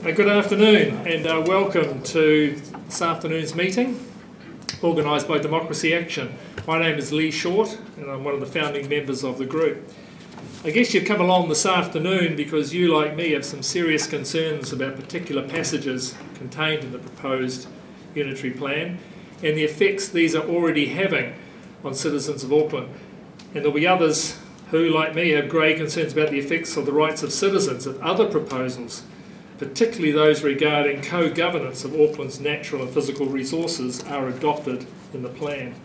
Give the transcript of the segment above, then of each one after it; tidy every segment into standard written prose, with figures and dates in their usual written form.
Good afternoon and welcome to this afternoon's meeting organised by Democracy Action. My name is Lee Short and I'm one of the founding members of the group. I guess you've come along this afternoon because you, like me, have some serious concerns about particular passages contained in the proposed Unitary Plan and the effects these are already having on citizens of Auckland. And there'll be others who, like me, have grave concerns about the effects of the rights of citizens if other proposals, particularly those regarding co-governance of Auckland's natural and physical resources, are adopted in the plan.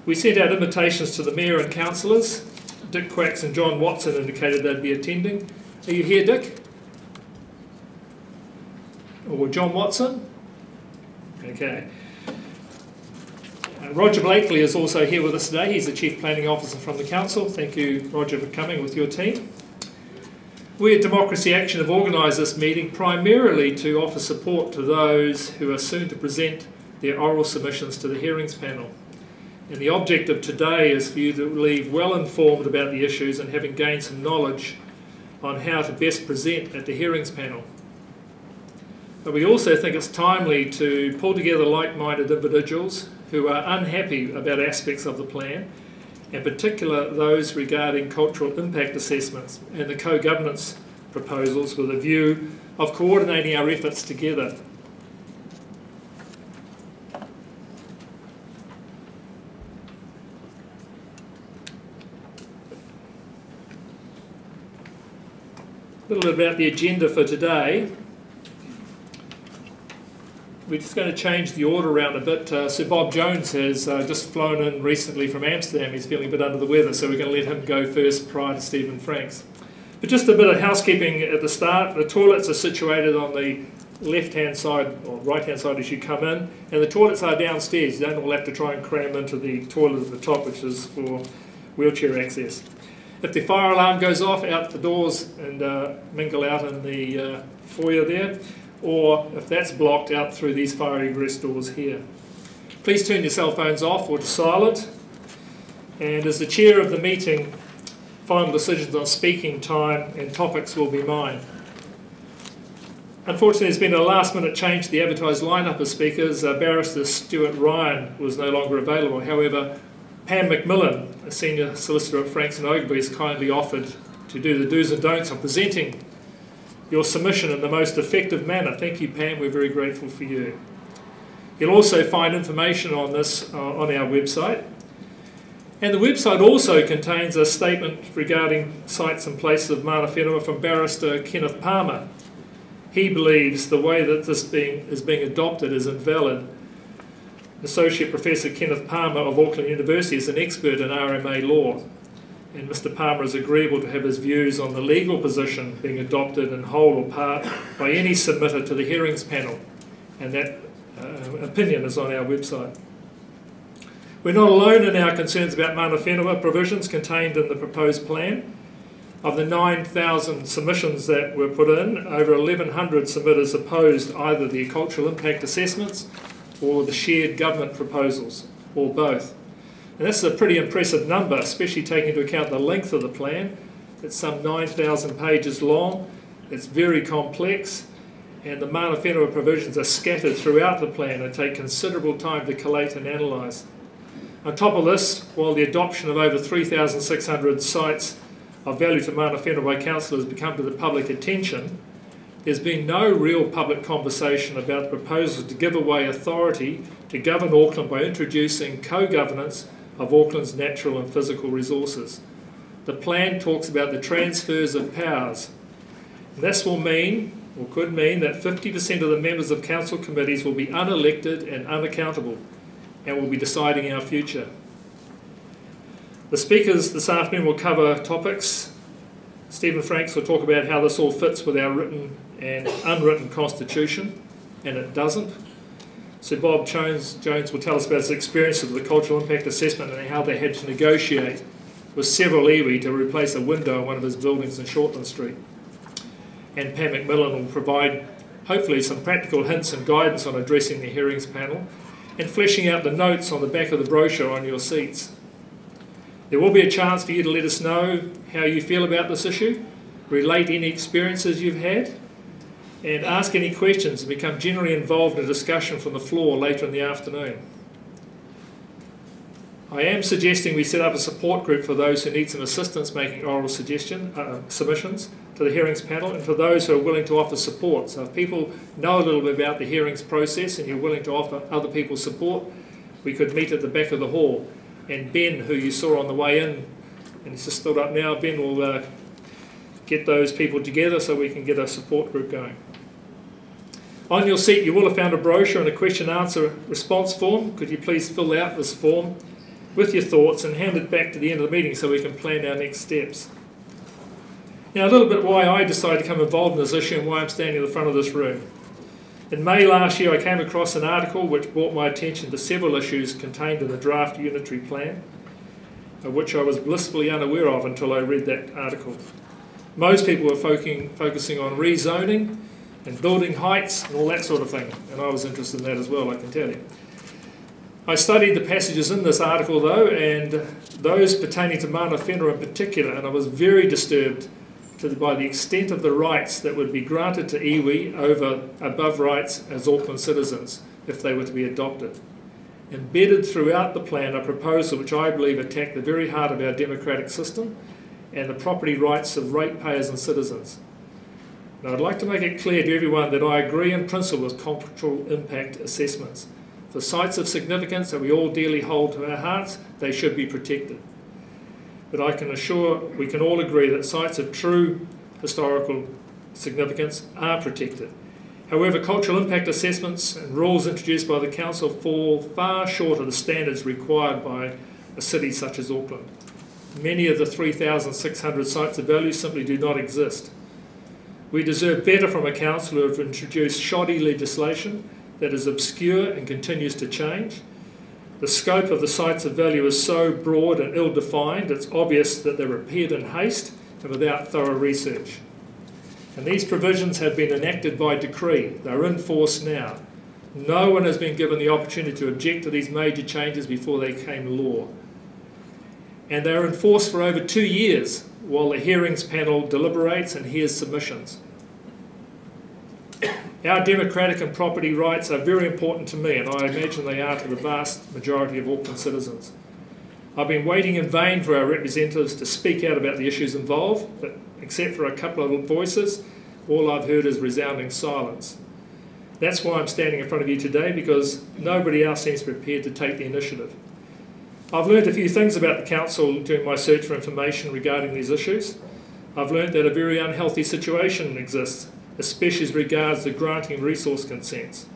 We sent out invitations to the Mayor and councillors. Dick Quacks and John Watson indicated they'd be attending. Are you here, Dick? Or John Watson? Okay. Roger Blakely is also here with us today. He's the Chief Planning Officer from the Council. Thank you, Roger, for coming with your team. We at Democracy Action have organised this meeting primarily to offer support to those who are soon to present their oral submissions to the hearings panel. And the object of today is for you to leave well informed about the issues and having gained some knowledge on how to best present at the hearings panel. But we also think it's timely to pull together like-minded individuals who are unhappy about aspects of the plan, in particular those regarding cultural impact assessments and the co-governance proposals, with a view of coordinating our efforts together. A little bit about the agenda for today. We're just going to change the order around a bit. Sir Bob Jones has just flown in recently from Amsterdam. He's feeling a bit under the weather, so we're going to let him go first prior to Stephen Franks. But just a bit of housekeeping at the start. The toilets are situated on the left-hand side, or right-hand side as you come in, and the toilets are downstairs. You don't all have to try and cram into the toilet at the top, which is for wheelchair access. If the fire alarm goes off, out the doors and mingle out in the foyer there, or if that's blocked, out through these fire egress doors here. Please turn your cell phones off or to silent. And as the chair of the meeting, final decisions on speaking time and topics will be mine. Unfortunately, there's been a last-minute change to the advertised lineup of speakers. Barrister Stuart Ryan was no longer available. However, Pam McMillan, a senior solicitor at Franks and Ogilvy, has kindly offered to do the do's and don'ts on presenting your submission in the most effective manner. Thank you, Pam. We're very grateful for you. You'll also find information on this on our website. And the website also contains a statement regarding sites and places of mana whenua from Barrister Kenneth Palmer. He believes the way that this is being adopted is invalid. Associate Professor Kenneth Palmer of Auckland University is an expert in RMA law, and Mr Palmer is agreeable to have his views on the legal position being adopted in whole or part by any submitter to the hearings panel, and that opinion is on our website. We're not alone in our concerns about mana whenua provisions contained in the proposed plan. Of the 9,000 submissions that were put in, over 1,100 submitters opposed either the cultural impact assessments or the shared government proposals, or both. And that's a pretty impressive number, especially taking into account the length of the plan. It's some 9,000 pages long, it's very complex, and the mana whenua provisions are scattered throughout the plan and take considerable time to collate and analyse. On top of this, while the adoption of over 3,600 sites of value to mana whenua by council has become to the public attention, there's been no real public conversation about the proposals to give away authority to govern Auckland by introducing co-governance of Auckland's natural and physical resources. The plan talks about the transfers of powers. And this will mean, or could mean, that 50% of the members of council committees will be unelected and unaccountable and will be deciding our future. The speakers this afternoon will cover topics. Stephen Franks will talk about how this all fits with our written and unwritten constitution, and it doesn't. Sir Bob Jones will tell us about his experience of the cultural impact assessment and how they had to negotiate with several iwi to replace a window in one of his buildings in Shortland Street. And Pam McMillan will provide hopefully some practical hints and guidance on addressing the hearings panel and fleshing out the notes on the back of the brochure on your seats. There will be a chance for you to let us know how you feel about this issue, relate any experiences you've had, and ask any questions and become generally involved in a discussion from the floor later in the afternoon. I am suggesting we set up a support group for those who need some assistance making oral submissions to the hearings panel, and for those who are willing to offer support. So if people know a little bit about the hearings process and you're willing to offer other people support, we could meet at the back of the hall. And Ben, who you saw on the way in, and he's just stood up now, Ben will get those people together so we can get a support group going. On your seat you will have found a brochure and a question-answer response form. Could you please fill out this form with your thoughts and hand it back to the end of the meeting so we can plan our next steps. Now, a little bit why I decided to become involved in this issue and why I'm standing at the front of this room. In May last year I came across an article which brought my attention to several issues contained in the draft Unitary Plan, of which I was blissfully unaware of until I read that article. Most people were focusing on rezoning and building heights and all that sort of thing, and I was interested in that as well, I can tell you. I studied the passages in this article though, and those pertaining to mana whenua in particular, and I was very disturbed by the extent of the rights that would be granted to iwi above rights as Auckland citizens if they were to be adopted. Embedded throughout the plan are proposals which I believe attack the very heart of our democratic system and the property rights of ratepayers and citizens. Now I'd like to make it clear to everyone that I agree in principle with cultural impact assessments. For sites of significance that we all dearly hold to our hearts, they should be protected. But I can assure we can all agree that sites of true historical significance are protected. However, cultural impact assessments and rules introduced by the Council fall far short of the standards required by a city such as Auckland. Many of the 3,600 sites of value simply do not exist. We deserve better from a council who have introduced shoddy legislation that is obscure and continues to change. The scope of the sites of value is so broad and ill-defined, it's obvious that they're prepared in haste and without thorough research. And these provisions have been enacted by decree. They're in force now. No one has been given the opportunity to object to these major changes before they became law. And they're in force for over 2 years while the hearings panel deliberates and hears submissions. Our democratic and property rights are very important to me, and I imagine they are to the vast majority of Auckland citizens. I've been waiting in vain for our representatives to speak out about the issues involved, but except for a couple of voices, all I've heard is resounding silence. That's why I'm standing in front of you today, because nobody else seems prepared to take the initiative. I've learned a few things about the Council during my search for information regarding these issues. I've learned that a very unhealthy situation exists, especially as regards the granting resource consents.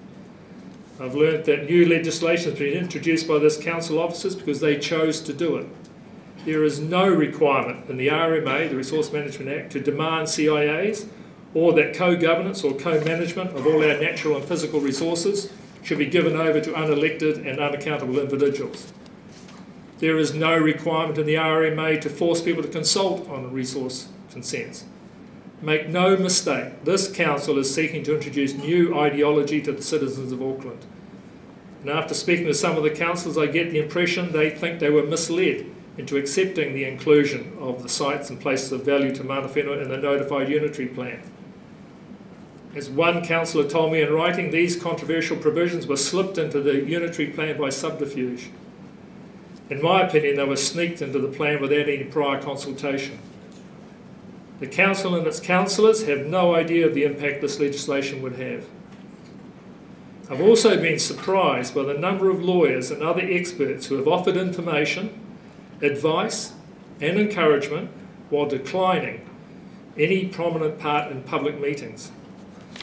I've learnt that new legislation has been introduced by this council officers because they chose to do it. There is no requirement in the RMA, the Resource Management Act, to demand CIAs or that co-governance or co-management of all our natural and physical resources should be given over to unelected and unaccountable individuals. There is no requirement in the RMA to force people to consult on resource consents. Make no mistake, this council is seeking to introduce new ideology to the citizens of Auckland. And after speaking to some of the councillors, I get the impression they think they were misled into accepting the inclusion of the sites and places of value to mana whenua in the notified unitary plan. As one councillor told me in writing, these controversial provisions were slipped into the unitary plan by subterfuge. In my opinion, they were sneaked into the plan without any prior consultation. The council and its councillors have no idea of the impact this legislation would have. I've also been surprised by the number of lawyers and other experts who have offered information, advice and encouragement while declining any prominent part in public meetings.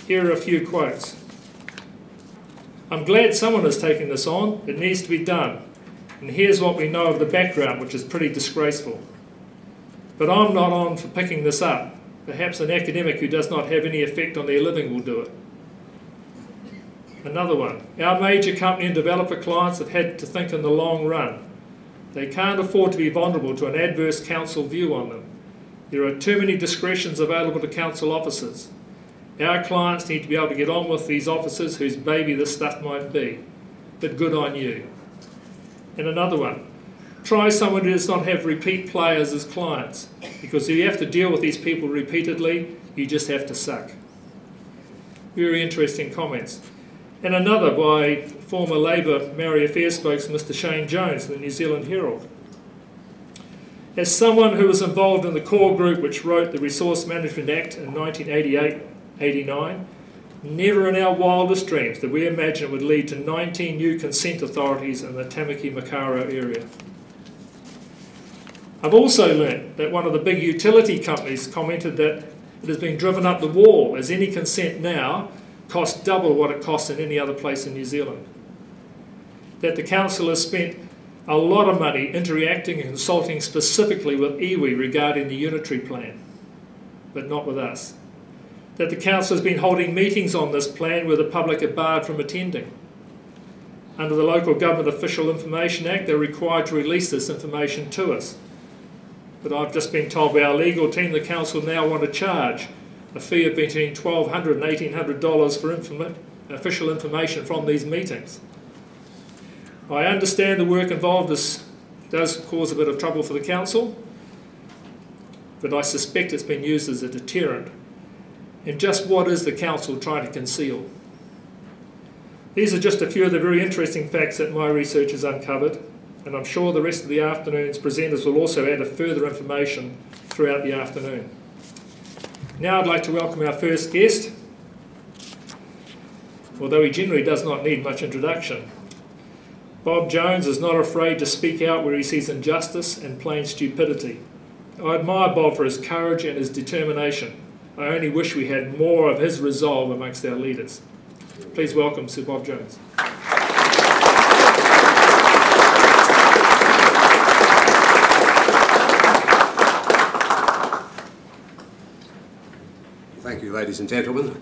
Here are a few quotes. "I'm glad someone is taking this on. It needs to be done. And here's what we know of the background, which is pretty disgraceful. But I'm not on for picking this up. Perhaps an academic who does not have any effect on their living will do it." Another one. "Our major company and developer clients have had to think in the long run. They can't afford to be vulnerable to an adverse council view on them. There are too many discretions available to council officers. Our clients need to be able to get on with these officers whose baby this stuff might be. But good on you." And another one. "Try someone who does not have repeat players as clients, because if you have to deal with these people repeatedly, you just have to suck." Very interesting comments. And another by former Labour Maori Affairs spokesman Mr Shane Jones, the New Zealand Herald. As someone who was involved in the core group which wrote the Resource Management Act in 1988-89, never in our wildest dreams did we imagine it would lead to 19 new consent authorities in the Tamaki-Makaurau area. I've also learnt that one of the big utility companies commented that it has been driven up the wall, as any consent now costs double what it costs in any other place in New Zealand. That the council has spent a lot of money interacting and consulting specifically with iwi regarding the Unitary Plan, but not with us. That the council has been holding meetings on this plan where the public are barred from attending. Under the Local Government Official Information Act, they're required to release this information to us. But I've just been told by our legal team the council now want to charge a fee of between $1,200 and $1,800 for official information from these meetings. I understand the work involved does cause a bit of trouble for the council, but I suspect it's been used as a deterrent. And just what is the council trying to conceal? These are just a few of the very interesting facts that my research has uncovered, and I'm sure the rest of the afternoon's presenters will also add further information throughout the afternoon. Now I'd like to welcome our first guest, although he generally does not need much introduction. Bob Jones is not afraid to speak out where he sees injustice and plain stupidity. I admire Bob for his courage and his determination. I only wish we had more of his resolve amongst our leaders. Please welcome Sir Bob Jones. Thank you, ladies and gentlemen.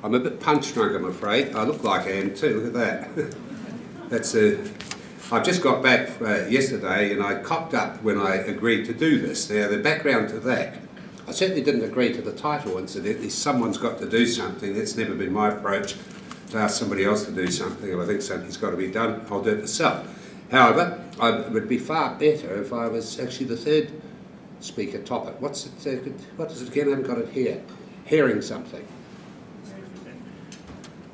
I'm a bit punch drunk, I'm afraid. I look like I am too, look at that. I've just got back yesterday and I cocked up when I agreed to do this. Now, the background to that, I certainly didn't agree to the title, incidentally. Someone's got to do something. That's never been my approach, to ask somebody else to do something. If I think something's got to be done, I'll do it myself. However, it would be far better if I was actually the third speaker topic. What is it again? I haven't got it here. Hearing something.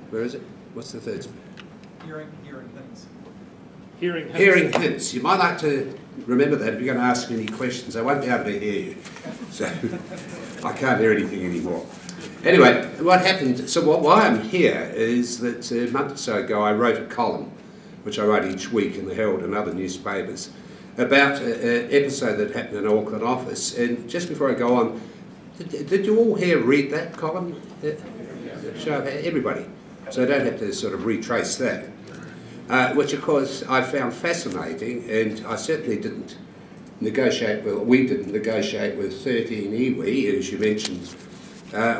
Where is it? What's the third? Hearing hints. Hearing hints. You might like to remember that if you're going to ask any questions. I won't be able to hear you. So I can't hear anything anymore. Anyway, what happened, so why I'm here is that a month or so ago I wrote a column, which I write each week in the Herald and other newspapers, about an episode that happened in Auckland office. And just before I go on, did you all here read that column? Show of everybody. So I don't have to sort of retrace that. Which of course I found fascinating, and I certainly didn't negotiate with, we didn't negotiate with 13 iwi, as you mentioned.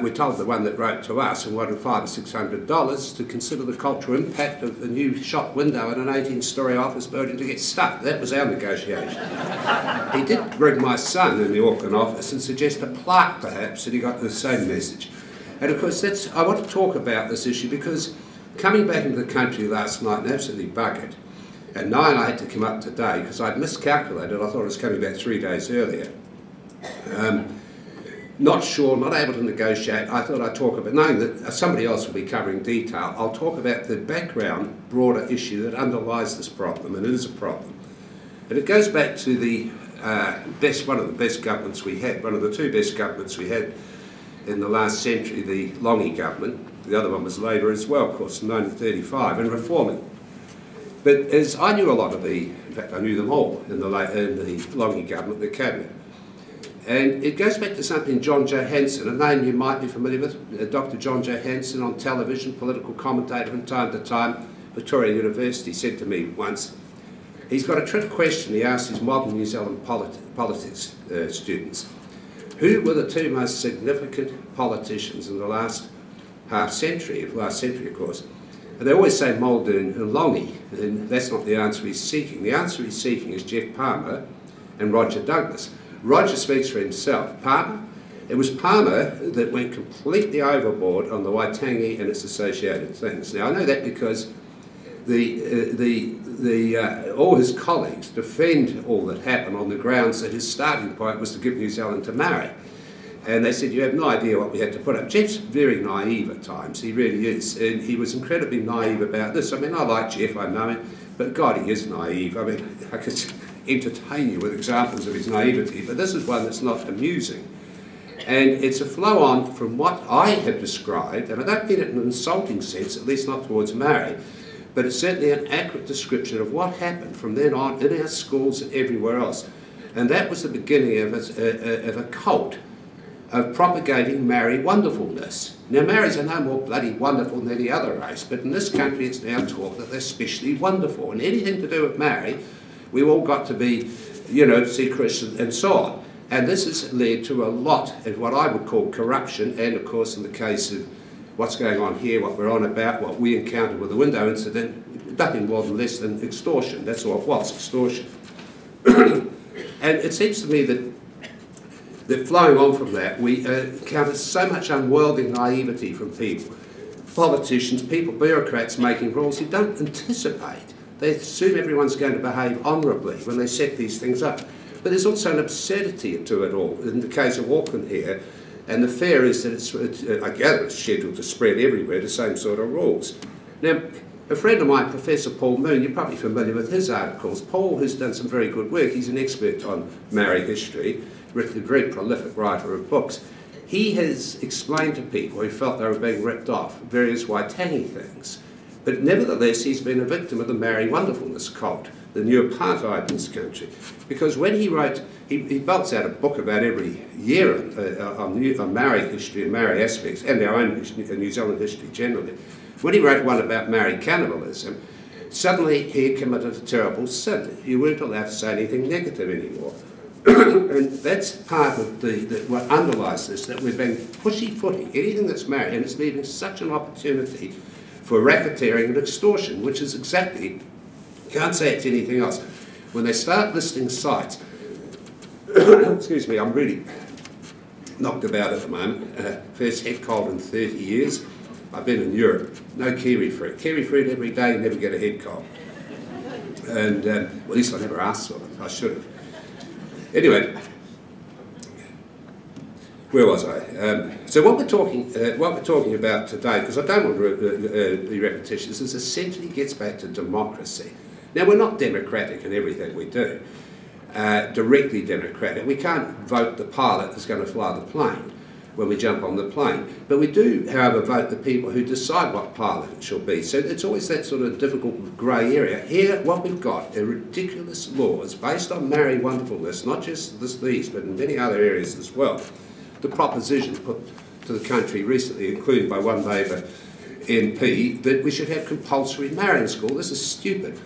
We told the one that wrote to us and wanted $500 or $600 to consider the cultural impact of a new shop window in an 18-storey office building to get stuck. That was our negotiation. He did bring my son in the Auckland office and suggest a plaque perhaps, and he got the same message. And of course I want to talk about this issue because coming back into the country last night and absolutely buggered, at 9 I had to come up today because I'd miscalculated. I thought I was coming back 3 days earlier. Not sure, not able to negotiate. I thought I'd talk about, knowing that somebody else will be covering detail, I'll talk about the background, broader issue that underlies this problem, and it is a problem. And it goes back to the one of the best governments we had, one of the two best governments we had in the last century, the Longy government. The other one was Labour as well, of course, in 1935, and reforming. But as I knew a lot of in fact I knew them all in the Longy government, the cabinet. And it goes back to something John Johansson, a name you might be familiar with, Dr. John Johansson on television, political commentator from time to time, Victoria University, said to me once, he's got a trick question he asked his modern New Zealand politics students. Who were the two most significant politicians in the last century of course? And they always say Muldoon and Longy, and that's not the answer he's seeking. The answer he's seeking is Jeff Palmer and Roger Douglas. Roger speaks for himself. Palmer, it was Palmer that went completely overboard on the Waitangi and its associated things. Now I know that because all his colleagues defend all that happened on the grounds that his starting point was to give New Zealand to Maori. And they said, you have no idea what we had to put up. Jeff's very naive at times, he really is. And he was incredibly naive about this. I mean, I like Jeff, I know him, but God, he is naive. I mean, I could entertain you with examples of his naivety, but this is one that's not amusing. And it's a flow-on from what I have described, and I don't mean it in an insulting sense, at least not towards Maori, but it's certainly an accurate description of what happened from then on in our schools and everywhere else. And that was the beginning of a cult of propagating Maori wonderfulness. Now, Maoris are no more bloody wonderful than any other race, but in this country it's now taught that they're especially wonderful. And anything to do with Maori, we've all got to be, you know, see Christian and so on. And this has led to a lot of what I would call corruption, and of course in the case of what's going on here, what we're on about, what we encountered with the window incident, nothing more than less than extortion. That's all it was, extortion. And it seems to me that flowing on from that, we encounter so much unworldly naivety from people. Politicians, people, bureaucrats making rules who don't anticipate. They assume everyone's going to behave honourably when they set these things up. But there's also an absurdity to it all. In the case of Auckland here, and the fear is that it's I gather it's scheduled to spread everywhere, the same sort of rules. Now, a friend of mine, Professor Paul Moon, you're probably familiar with his articles. Paul has done some very good work. He's an expert on Maori history, written a very prolific writer of books. He has explained to people who felt they were being ripped off various Waitangi things. But nevertheless, he's been a victim of the Maori wonderfulness cult, the new apartheid in this country. Because when he wrote, he belts out a book about every year on Maori history and Maori aspects, and our own history, New Zealand history generally. When he wrote one about Maori cannibalism, suddenly he committed a terrible sin. You weren't allowed to say anything negative anymore. And that's part of what underlies this, that we've been pushy-footing anything that's Maori, and it's leaving such an opportunity for racketeering and extortion, which is exactly, can't say it's anything else. When they start listing sites, excuse me, I'm really knocked about at the moment. First head cold in 30 years. I've been in Europe, no kiwi fruit. Kiwi fruit every day, you never get a head cold. And well, at least I never asked for them, I should have. Anyway, where was I? So what we're talking about today, because I don't want to be repetitious, is essentially gets back to democracy. Now, we're not democratic in everything we do, directly democratic. We can't vote the pilot that's going to fly the plane when we jump on the plane. But we do, however, vote the people who decide what pilot it shall be. So it's always that sort of difficult grey area. Here, what we've got are ridiculous laws based on Maori wonderfulness, not just these, but in many other areas as well. The proposition put to the country recently, including by one Labour MP, that we should have compulsory Maori in school. This is stupid.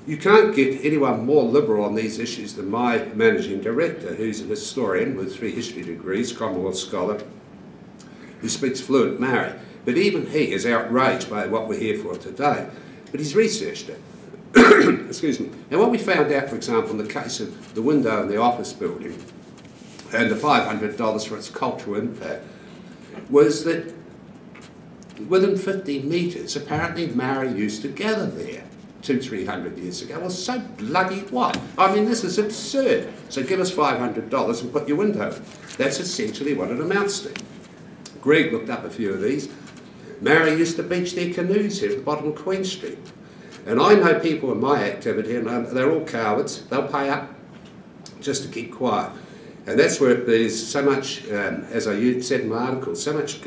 You can't get anyone more liberal on these issues than my managing director, who's an historian with 3 history degrees, Commonwealth scholar, who speaks fluent Maori. But even he is outraged by what we're here for today. But he's researched it. Excuse me. And what we found out, for example, in the case of the window in the office building, and the $500 for its cultural impact, was that within 50 metres, apparently Maori used to gather there 200-300 years ago. Well, so bloody what? I mean, this is absurd. So give us $500 and put your window in. That's essentially what it amounts to. Greg looked up a few of these. Maori used to beach their canoes here at the bottom of Queen Street. And I know people in my activity, and they're all cowards. They'll pay up just to keep quiet. And that's where there's so much, as I said in my article, so much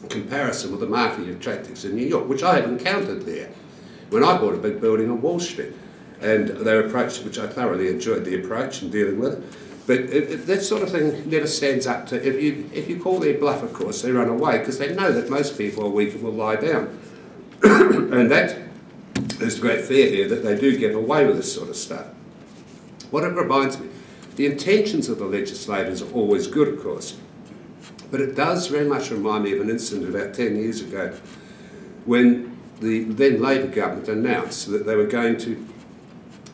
comparison with the mafia tactics in New York, which I have encountered there when I bought a big building on Wall Street. And their approach, which I thoroughly enjoyed the approach and dealing with it. But that sort of thing never stands up to, if you call their bluff, of course, they run away because they know that most people are weak and will lie down. And that is the great fear here, that they do get away with this sort of stuff. What it reminds me, the intentions of the legislators are always good, of course, but it does very much remind me of an incident about 10 years ago when the then Labour government announced that they were going to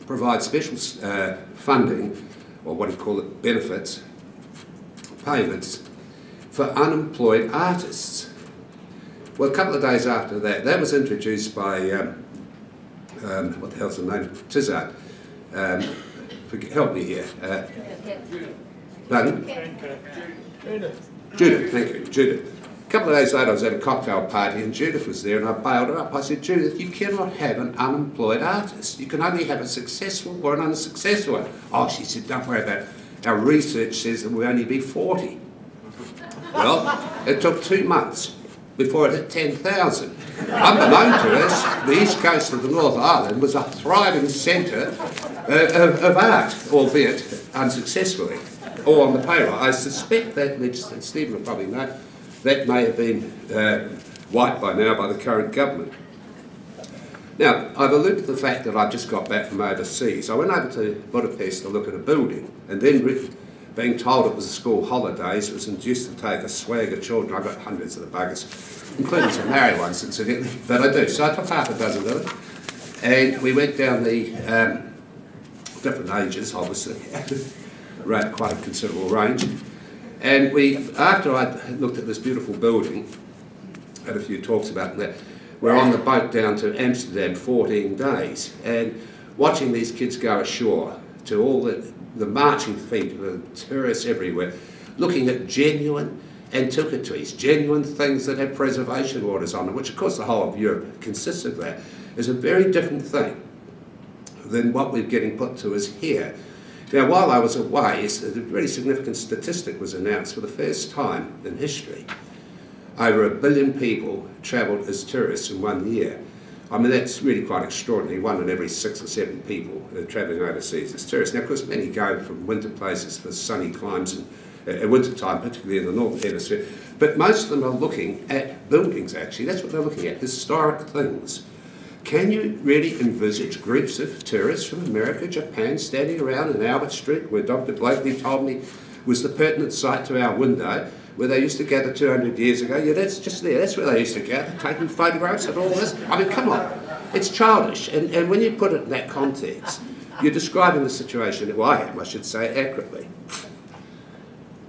provide special funding, or what do you call it, benefits, payments, for unemployed artists. Well, a couple of days after that, that was introduced by, what the hell's the name? Tizard. Help me here. Pardon? Judith, thank you, Judith. A couple of days later I was at a cocktail party and Judith was there and I bailed her up. I said, Judith, you cannot have an unemployed artist. You can only have a successful or an unsuccessful one. Oh, she said, don't worry about it. Our research says that we'll only be 40. Well, it took 2 months before it hit 10,000. Unbeknown to us, the east coast of the North Island was a thriving centre of art, albeit unsuccessfully, or on the payroll. I suspect that, and Stephen will probably know, that may have been wiped by now by the current government. Now, I've alluded to the fact that I've just got back from overseas. I went over to Budapest to look at a building, and then being told it was the school holidays, was induced to take a swag of children. I got hundreds of the buggers, including some married ones, incidentally, but I do. So I took half a dozen of them, and we went down the different ages, obviously, right, quite a considerable range. And after I looked at this beautiful building, had a few talks about that, we're on the boat down to Amsterdam 14 days, and watching these kids go ashore to all the marching feet of the tourists everywhere, looking at genuine antiquities, genuine things that have preservation orders on them, which of course the whole of Europe consists of that, is a very different thing than what we're getting put to us here. Now, while I was away, a very significant statistic was announced for the first time in history. Over 1 billion people travelled as tourists in 1 year. I mean, that's really quite extraordinary. 1 in every 6 or 7 people are travelling overseas as tourists. Now, of course, many go from winter places for sunny climes in winter time, particularly in the northern hemisphere. But most of them are looking at buildings, actually. That's what they're looking at, historic things. Can you really envisage groups of tourists from America, Japan, standing around in Albert Street, where Dr. Blakely told me was the pertinent site to our window, where they used to gather 200 years ago? Yeah, that's just there. That's where they used to gather, taking photographs and all this. I mean, come on. It's childish. And when you put it in that context, you're describing the situation, well, I am, I should say, accurately.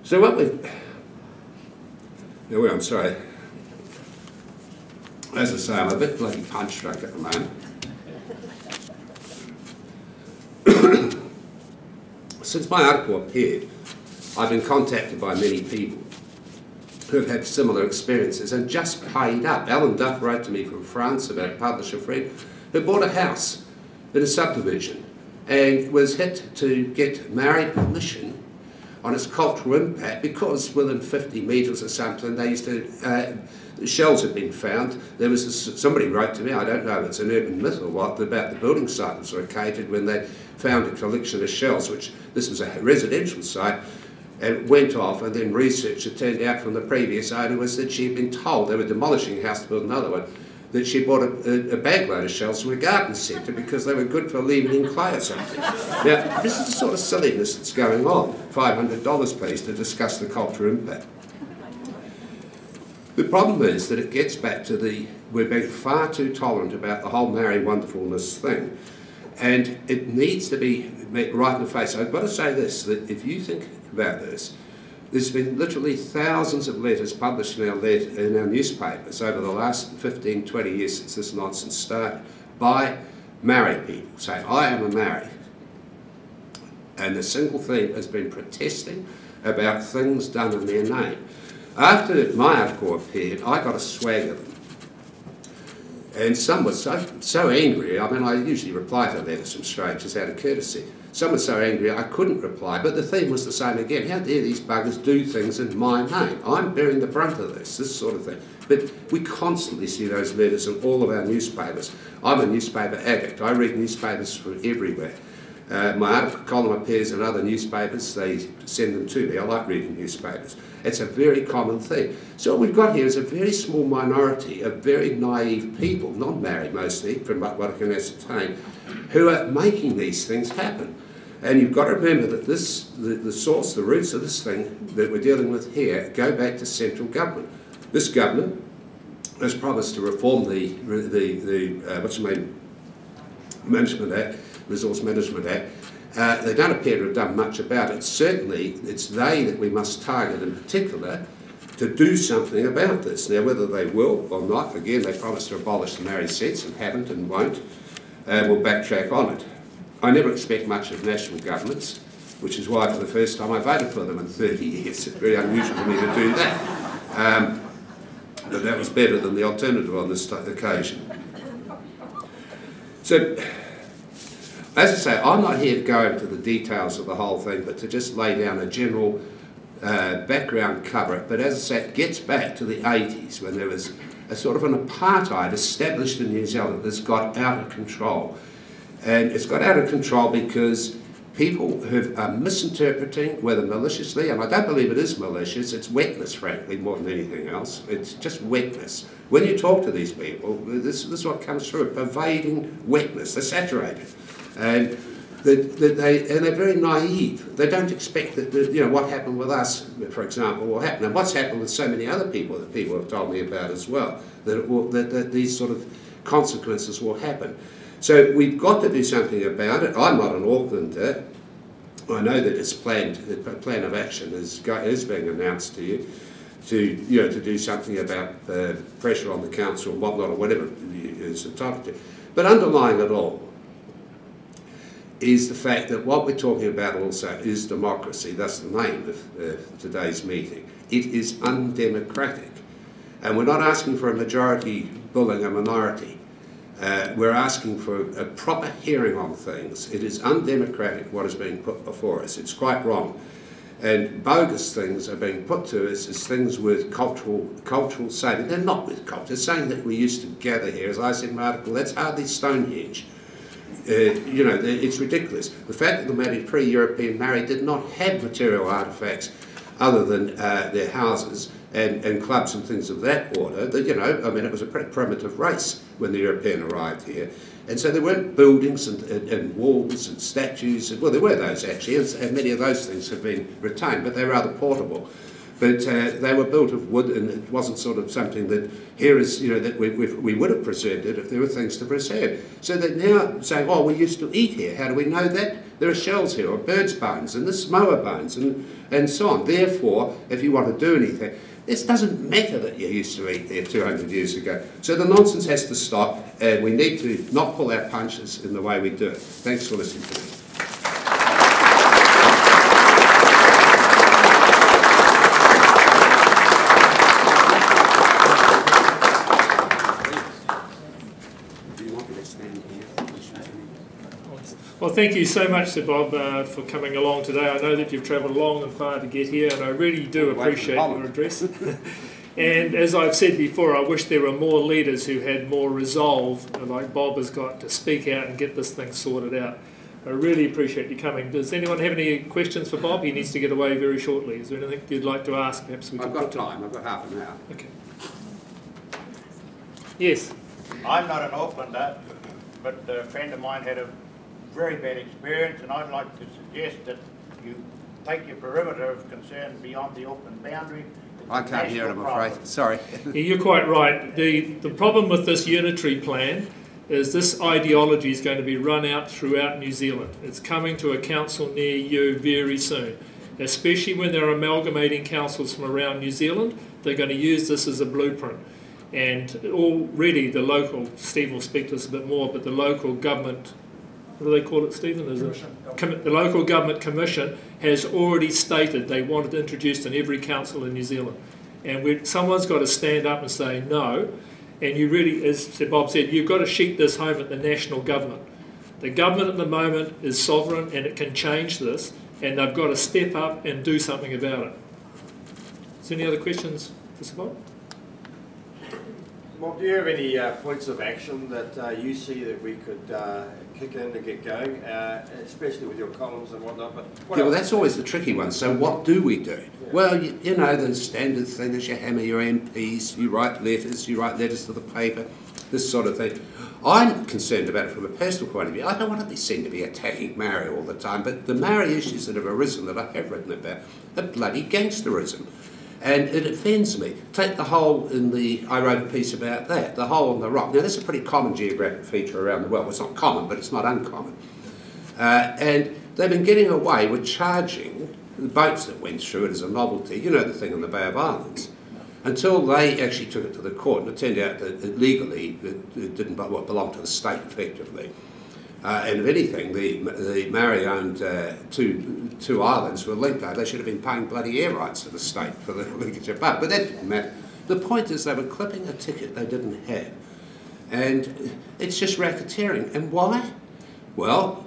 So what we... I'm sorry. As I say, I'm a bit bloody punch-drunk at the moment. Since my article appeared, I've been contacted by many people who have had similar experiences and just paid up. Alan Duff wrote to me from France about a publisher friend who bought a house in a subdivision and was hit to get married permission on its cultural impact because within 50 metres or something they used to, shells had been found. There was somebody wrote to me, I don't know if it's an urban myth or what, about the building site was located when they found a collection of shells, which this was a residential site, and went off, and then research had turned out from the previous owner was that she had been told they were demolishing a house to build another one, that she bought a bagload of shells from a garden centre because they were good for leaving in clay or something. Now, this is the sort of silliness that's going on. $500, please, to discuss the cultural impact. The problem is that it gets back to we're being far too tolerant about the whole marry wonderfulness thing. And it needs to be met right in the face. I've got to say this, that if you think about this, there's been literally thousands of letters published in our newspapers over the last 15, 20 years since this nonsense started by married people saying, I am a married. And the single theme has been protesting about things done in their name. After my article appeared, I got a swag of them. And some were so angry, I mean, I usually reply to letters from strangers out of courtesy. Some were so angry I couldn't reply, but the theme was the same again. How dare these buggers do things in my name? I'm bearing the brunt of this sort of thing. But we constantly see those letters in all of our newspapers. I'm a newspaper addict. I read newspapers from everywhere. My article column appears in other newspapers. They send them to me. I like reading newspapers. It's a very common thing. So what we've got here is a very small minority of very naive people, non-married mostly, from what I can ascertain, who are making these things happen. And you've got to remember that the source, the roots of this thing that we're dealing with here go back to central government. This government has promised to reform the Management Act, Resource Management Act. They don't appear to have done much about it. Certainly, it's they that we must target in particular to do something about this. Now, whether they will or not, again, they promised to abolish the married sex and haven't and won't. We'll backtrack on it. I never expect much of national governments. which is why for the first time I voted for them in 30 years. It's very unusual for me to do that. But that was better than the alternative on this occasion. So, as I say, I'm not here to go into the details of the whole thing, but to just lay down a general background cover. But as I say, it gets back to the 80s when there was a sort of an apartheid established in New Zealand that's got out of control. And it's got out of control because people who are misinterpreting, whether maliciously, and I don't believe it is malicious, it's wetness, frankly, more than anything else. It's just wetness. When you talk to these people, this is what comes through, pervading wetness. They're saturated. And they're very naive. They don't expect that, what happened with us, for example, will happen. And what's happened with so many other people that people have told me about as well, that these sort of consequences will happen. So we've got to do something about it. I'm not an Aucklander. I know that it's planned. The plan of action is being announced to you to do something about the pressure on the council and whatnot, or whatever it's entitled to. But underlying it all is the fact that what we're talking about also is democracy. That's the name of today's meeting. It is undemocratic. And we're not asking for a majority bullying a minority. We're asking for a proper hearing on things. It is undemocratic what is being put before us. It's quite wrong. And bogus things are being put to us as things with cultural saving. They're not with culture. They're saying that we used to gather here, as I said in my article, that's hardly Stonehenge. It's ridiculous. The fact that the pre-European Maori did not have material artefacts other than their houses and clubs and things of that order, it was a pretty primitive race when the European arrived here. And so there weren't buildings and walls and statues. Well, there were those actually, and many of those things have been retained, but they're rather portable. But they were built of wood, and it wasn't sort of something that here is, that we would have preserved it if there were things to preserve. So they're now saying, oh, we used to eat here. How do we know that? There are shells here, or birds' bones, and there's Samoa bones, and so on. Therefore, if you want to do anything, this doesn't matter that you used to eat there 200 years ago. So the nonsense has to stop, and we need to not pull our punches in the way we do it. Thanks for listening to me. Well, thank you so much, Sir Bob, for coming along today. I know that you've travelled long and far to get here, and I really do appreciate your address. And as I've said before, I wish there were more leaders who had more resolve, like Bob has got, to speak out and get this thing sorted out. I really appreciate you coming. Does anyone have any questions for Bob? He needs to get away very shortly. Is there anything you'd like to ask? Perhaps we can. I've got time. I've got half an hour. Okay. Yes. I'm not an Aucklander, but a friend of mine had a very bad experience, and I'd like to suggest that you take your perimeter of concern beyond the Auckland boundary. I can't hear it, I'm afraid. Sorry. Yeah, you're quite right. The problem with this unitary plan is this ideology is going to be run out throughout New Zealand. It's coming to a council near you very soon, especially when they're amalgamating councils from around New Zealand. They're going to use this as a blueprint. And already the local, Steve will speak to this a bit more, but the local government, what do they call it, Stephen? The local government commission has already stated they want it introduced in every council in New Zealand. And someone's got to stand up and say no. And you really, as Sir Bob said, you've got to sheet this home at the national government. The government at the moment is sovereign and it can change this, and they've got to step up and do something about it. Is there any other questions for Sir Bob? Bob, do you have any points of action that you see that we could kick in to get going, especially with your columns and whatnot? But well, that's always the tricky one. So what do we do? Yeah. Well, you know, the standard thing is you hammer your MPs, you write letters to the paper, this sort of thing. I'm concerned about it from a personal point of view. I don't want to be seen to be attacking Maori all the time, but the Maori issues that have arisen that I have written about are bloody gangsterism. And it offends me. Take the hole in I wrote a piece about that, the hole in the rock. Now, that's a pretty common geographic feature around the world. Well, it's not common, but it's not uncommon. And they've been getting away with charging the boats that went through it as a novelty, you know, the thing in the Bay of Islands, until they actually took it to the court. And it turned out that legally it didn't belong to the state, effectively. And if anything, the Maori owned two islands were linked. They should have been paying bloody air rights to the state for the linkage of boat. But that didn't matter. The point is they were clipping a ticket they didn't have. And it's just racketeering. And why? Well,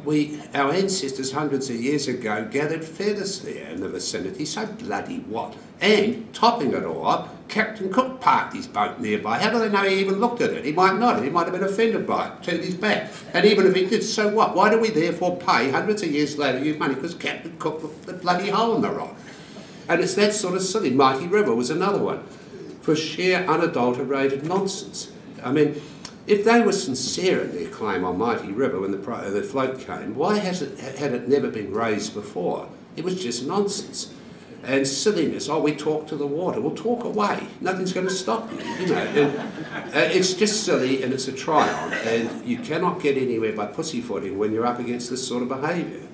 our ancestors hundreds of years ago gathered feathers there in the vicinity, so bloody what? And, topping it all up, Captain Cook parked his boat nearby. How do they know he even looked at it? He might not have. He might have been offended by it, turned his back. And even if he did, so what? Why do we therefore pay, hundreds of years later, you money? Because Captain Cook looked the bloody hole in the rock. And it's that sort of silly. Mighty River was another one, for sheer unadulterated nonsense. I mean, if they were sincere in their claim on Mighty River when the float came, why had it never been raised before? It was just nonsense. And silliness. Oh, we talk to the water. Well, talk away. Nothing's going to stop you, you know. And, it's just silly, and it's a try-on. And you cannot get anywhere by pussyfooting when you're up against this sort of behaviour.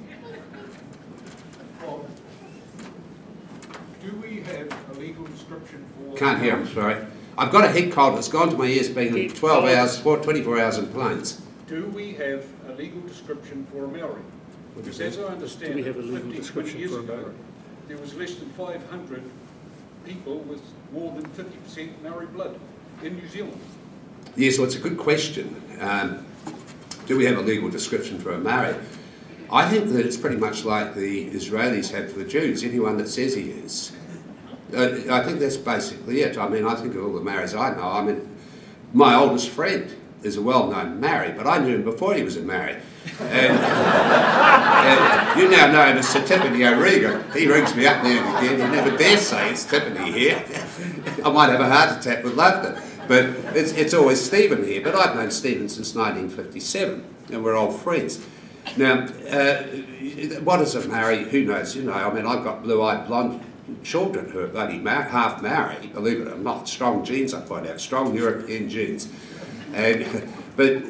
Well, do we have a legal description for... Can't hear, I'm sorry. I've got a head cold. It's gone to my ears being 12 hours, 24 hours in planes. Do we have a legal description for a Maori? Because as I understand, Do we have a it, legal 15, description 20 years for a ago, Maori? there was less than 500 people with more than 50% Maori blood in New Zealand. Yes, well, it's a good question. Do we have a legal description for a Maori? I think that it's pretty much like the Israelis have for the Jews, anyone that says he is. I think that's basically it. I mean, I think of all the Maoris I know. I mean, my oldest friend is a well-known Maori, but I knew him before he was a Maori. And you now know him as Sir Tiffany O'Regan. He rings me up there and again. He never dare say it's Tiffany here. I might have a heart attack with laughter. But it's always Stephen here. But I've known Stephen since 1957, and we're old friends. Now, what is a Maori? Who knows? You know, I mean, I've got blue-eyed blonde children who are bloody half Maori, believe it or not. Strong genes, I point out. Strong European genes. But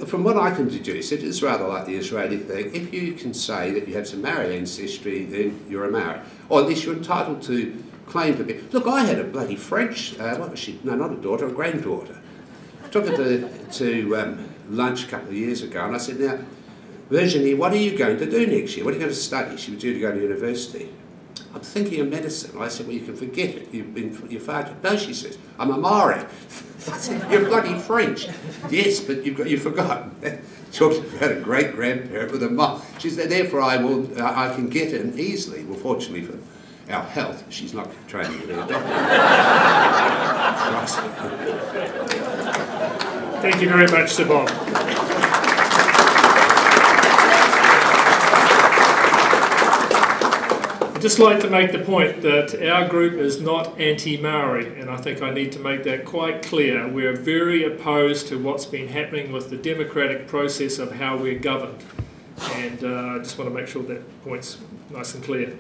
from what I can deduce, it is rather like the Israeli thing. If you can say that you have some Maori ancestry, then you're a Maori. Or at least you're entitled to claim to be. Look, I had a bloody French, what was she? No, not a daughter, a granddaughter. Took her to lunch a couple of years ago, and I said, now, Virginie, what are you going to do next year? What are you going to study? She was due to go to university. I'm thinking of medicine. I said, well, you can forget it. You're far too... No, she says, I'm a Maori. I said, you're bloody French. Yes, but you've forgotten. Talks about a great-grandparent with a Maori. She said, therefore I can get in easily. Well, fortunately for our health, she's not training to be a doctor. Thank you very much, Sir Bob. I'd just like to make the point that our group is not anti-Maori, and I think I need to make that quite clear. We're very opposed to what's been happening with the democratic process of how we're governed, and I just want to make sure that point's nice and clear.